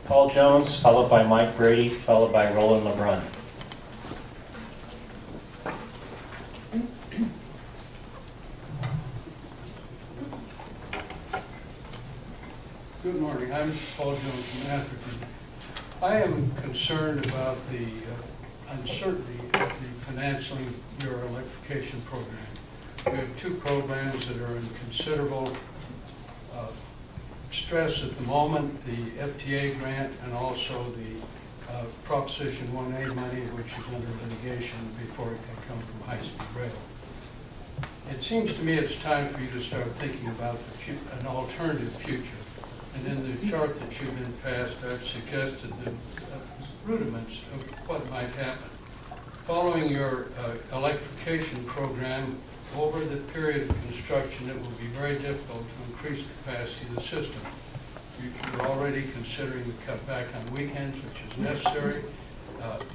Paul Jones, followed by Mike Brady, followed by Roland LeBrun. Good morning. I'm Paul Jones from Atherton. I am concerned about the uncertainty of the financing your electrification program. We have two programs that are in considerable stress at the moment, the FTA grant and also the Proposition 1A money, which is under litigation before it can come from high-speed rail. It seems to me it's time for you to start thinking about an alternative future. And in the chart that you've been passed, I've suggested the rudiments of what might happen. Following your electrification program, over the period of construction, it will be very difficult to increase the capacity of the system. You're already considering the cut back on weekends, which is necessary.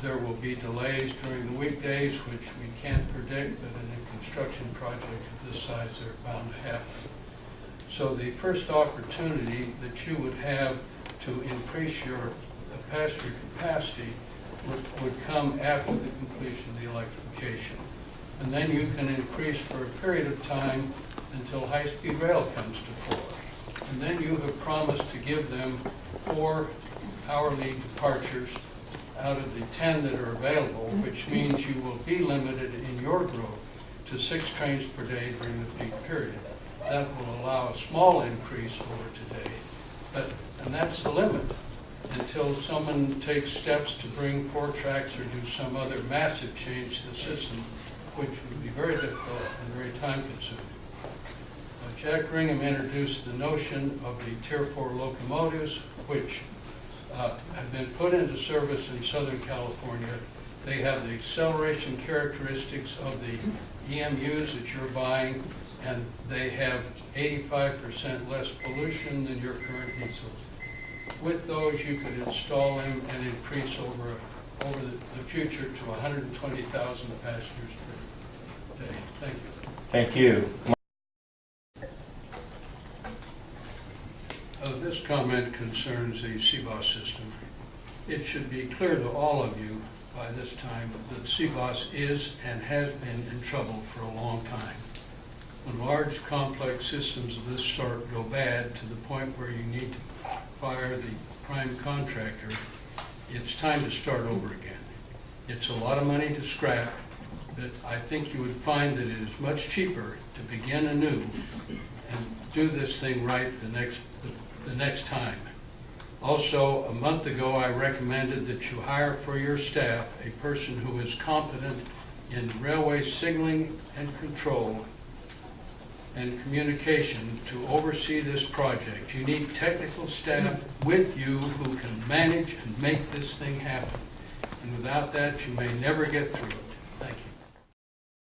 There will be delays during the weekdays, which we can't predict, but in a construction project of this size, they're bound to happen. So the first opportunity that you would have to increase your passenger capacity would come after the completion of the electrification. And then you can increase for a period of time until high-speed rail comes to fore. And then you have promised to give them 4 hourly departures out of the 10 that are available, which means you will be limited in your growth to 6 trains per day during the peak period. That will allow a small increase over today, and that's the limit until someone takes steps to bring 4 tracks or do some other massive change to the system, which would be very difficult and very time-consuming. Jack Ringham introduced the notion of the Tier 4 locomotives, which have been put into service in Southern California. They have the acceleration characteristics of the EMUs that you're buying, and they have 85% less pollution than your current diesels. With those, you could install them and increase over the future to 120,000 passengers per day. Thank you. Thank you. This comment concerns the CBOS system. It should be clear to all of you by this time that CBOS is and has been in trouble for a long time. When large, complex systems of this sort go bad to the point where you need to fire the prime contractor, it's time to start over again. It's a lot of money to scrap, but I think you would find that it is much cheaper to begin anew and do this thing right the next time. Also, a month ago, I recommended that you hire for your staff a person who is competent in railway signaling and control and communication to oversee this project. You need technical staff with you who can manage and make this thing happen. And without that, you may never get through it. Thank you.